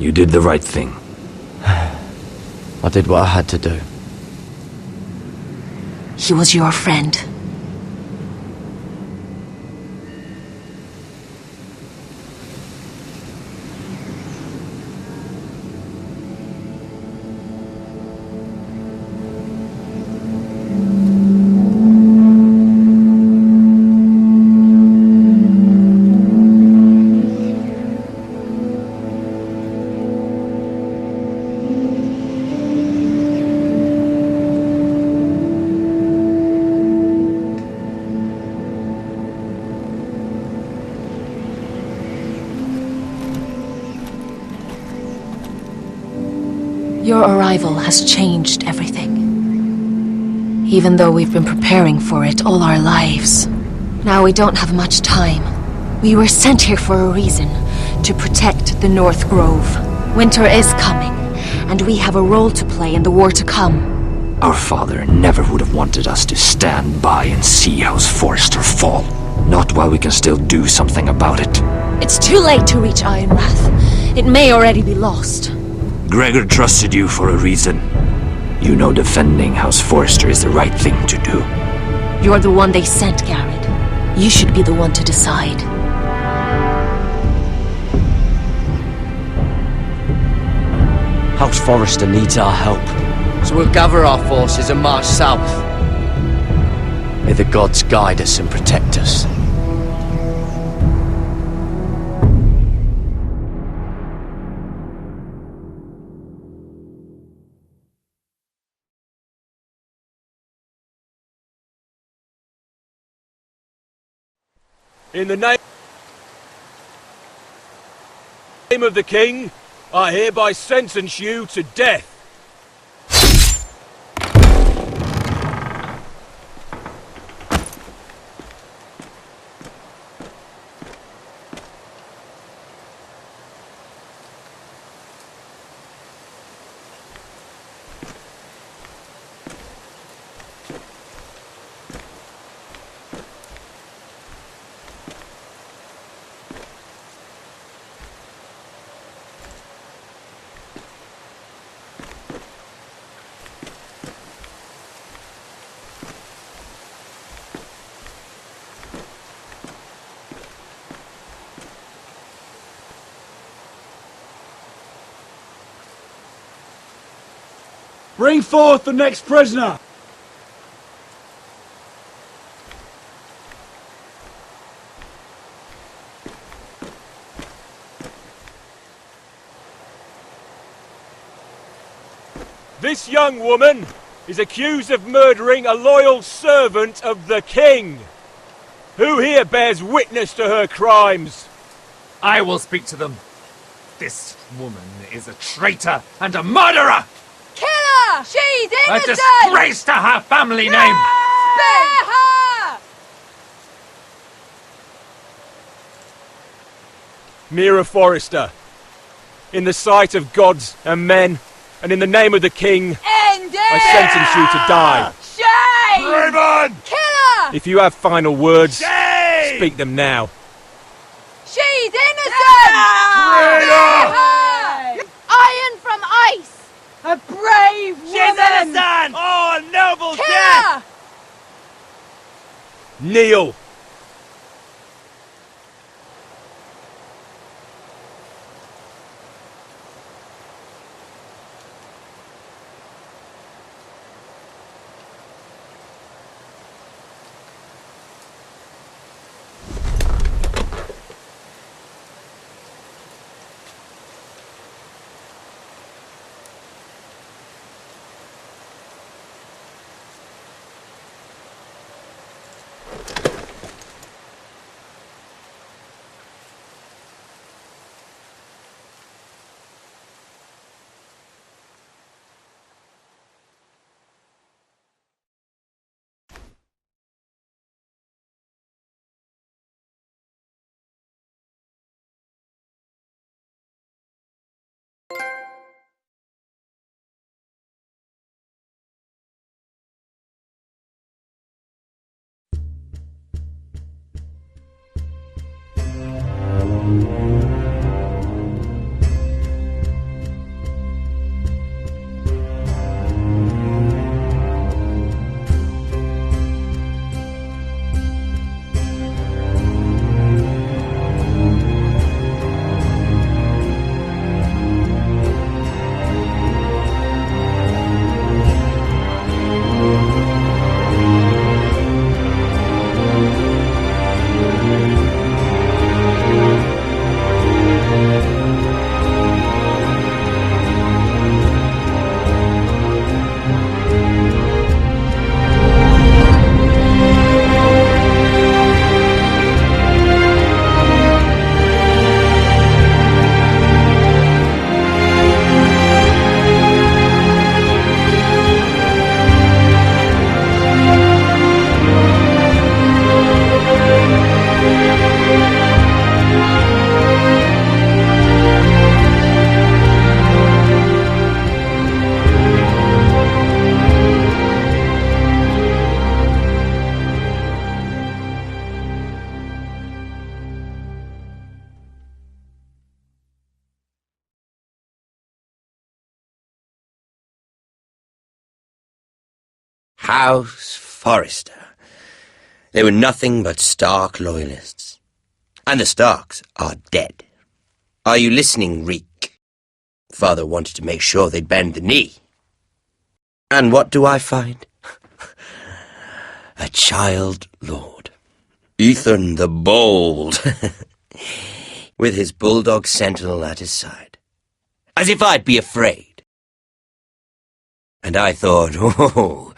You did the right thing. I did what I had to do. He was your friend. Your arrival has changed everything. Even though we've been preparing for it all our lives. Now we don't have much time. We were sent here for a reason. To protect the North Grove. Winter is coming, and we have a role to play in the war to come. Our father never would have wanted us to stand by and see House Forrester fall. Not while we can still do something about it. It's too late to reach Ironrath. It may already be lost. Gregor trusted you for a reason. You know defending House Forrester is the right thing to do. You're the one they sent, Garrett. You should be the one to decide. House Forrester needs our help, so we'll gather our forces and march south. May the gods guide us and protect us. In the name of the King, I hereby sentence you to death. Bring forth the next prisoner! This young woman is accused of murdering a loyal servant of the King. Who here bears witness to her crimes? I will speak to them. This woman is a traitor and a murderer! Kill her! She's A innocent! disgrace to her family name! Spare her! Mira Forrester, in the sight of gods and men, and in the name of the King, End it! I sentence you to die. Shame! Raymond! Kill her! If you have final words, Shame! speak them now. She's innocent! Traitor! Her! Iron from ice! A brave woman! She's innocent! Oh, a noble Kill death! her! Kneel! House Forrester. They were nothing but Stark loyalists. And the Starks are dead. Are you listening, Reek? Father wanted to make sure they'd bend the knee. And what do I find? A child lord. Ethan the Bold. With his bulldog sentinel at his side. As if I'd be afraid. And I thought, oh,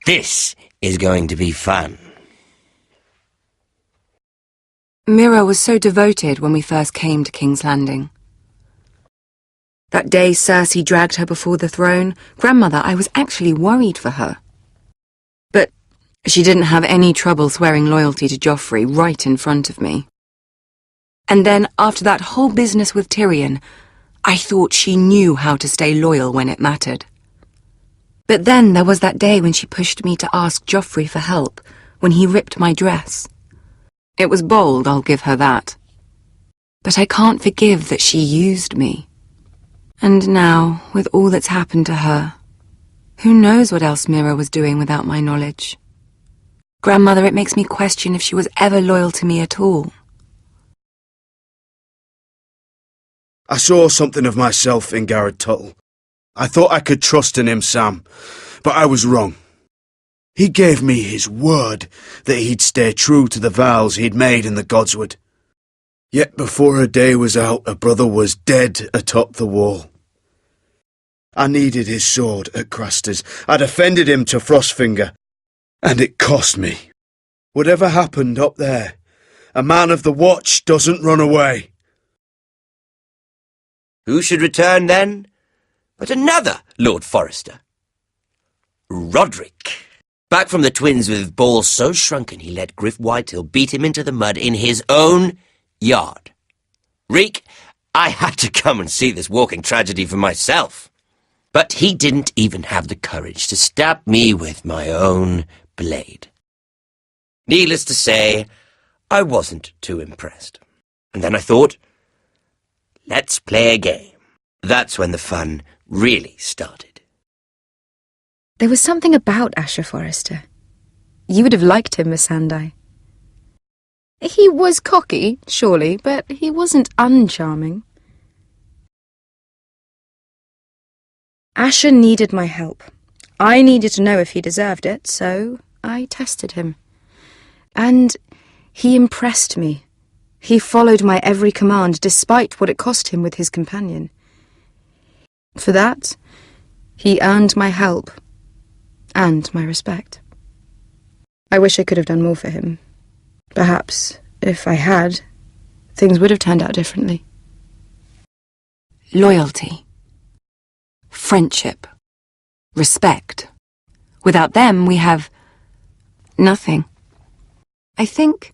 this is going to be fun. Mira was so devoted when we first came to King's Landing. That day Cersei dragged her before the throne, Grandmother, I was actually worried for her. But she didn't have any trouble swearing loyalty to Joffrey right in front of me. And then, after that whole business with Tyrion, I thought she knew how to stay loyal when it mattered. But then there was that day when she pushed me to ask Joffrey for help, when he ripped my dress. It was bold, I'll give her that. But I can't forgive that she used me. And now, with all that's happened to her, who knows what else Mira was doing without my knowledge? Grandmother, it makes me question if she was ever loyal to me at all. I saw something of myself in Garrett Tuttle. I thought I could trust in him, Sam, but I was wrong. He gave me his word that he'd stay true to the vows he'd made in the Godswood. Yet before a day was out, a brother was dead atop the wall. I needed his sword at Craster's. I defended him to Frostfinger, and it cost me. Whatever happened up there, a man of the Watch doesn't run away. Who should return then? But another Lord Forrester. Roderick. Back from the twins with balls so shrunken he let Griff Whitehill beat him into the mud in his own yard. Reek, I had to come and see this walking tragedy for myself. But he didn't even have the courage to stab me with my own blade. Needless to say, I wasn't too impressed. And then I thought, let's play a game. That's when the fun really started. There was something about Asher Forrester. You would have liked him, Miss Sandai. He was cocky, surely, but he wasn't uncharming. Asher needed my help. I needed to know if he deserved it, so I tested him. And he impressed me. He followed my every command, despite what it cost him with his companion. For that, he earned my help and my respect. I wish I could have done more for him. Perhaps, if I had, things would have turned out differently. Loyalty. Friendship. Respect. Without them, we have nothing. I think,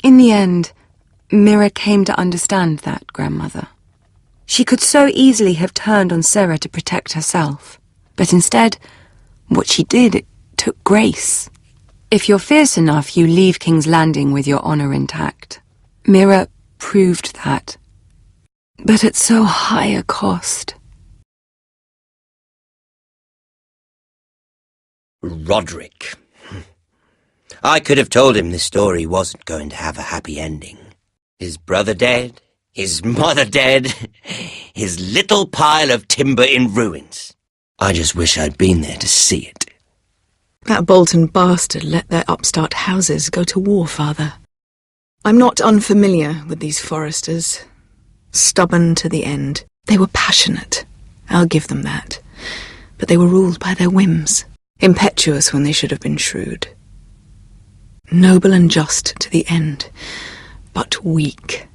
in the end, Mira came to understand that, Grandmother. She could so easily have turned on Sarah to protect herself, but instead, what she did, it took grace. If you're fierce enough, you leave King's Landing with your honor intact. Mira proved that, but at so high a cost. Roderick. I could have told him this story wasn't going to have a happy ending. His brother dead, his mother dead, his little pile of timber in ruins. I just wish I'd been there to see it. That Bolton bastard let their upstart houses go to war, Father. I'm not unfamiliar with these Forresters. Stubborn to the end. They were passionate, I'll give them that. But they were ruled by their whims. Impetuous when they should have been shrewd. Noble and just to the end, but weak.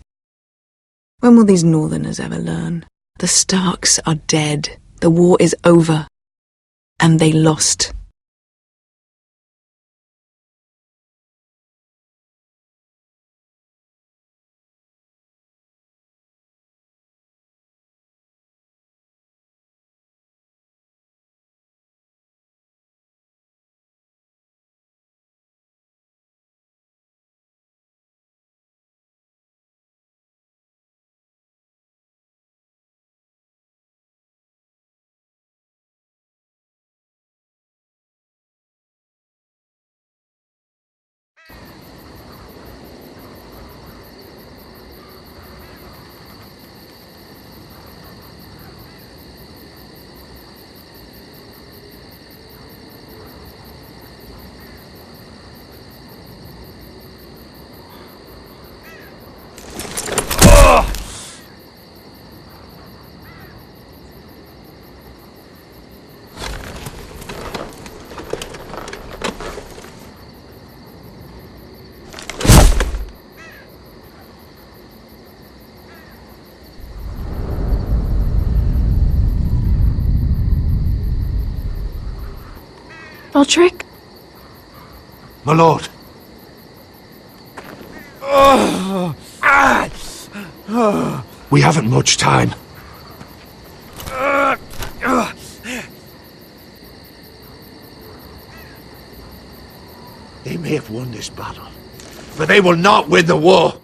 When will these Northerners ever learn? The Starks are dead, the war is over, and they lost. Roderick? My lord. We haven't much time. They may have won this battle, but they will not win the war.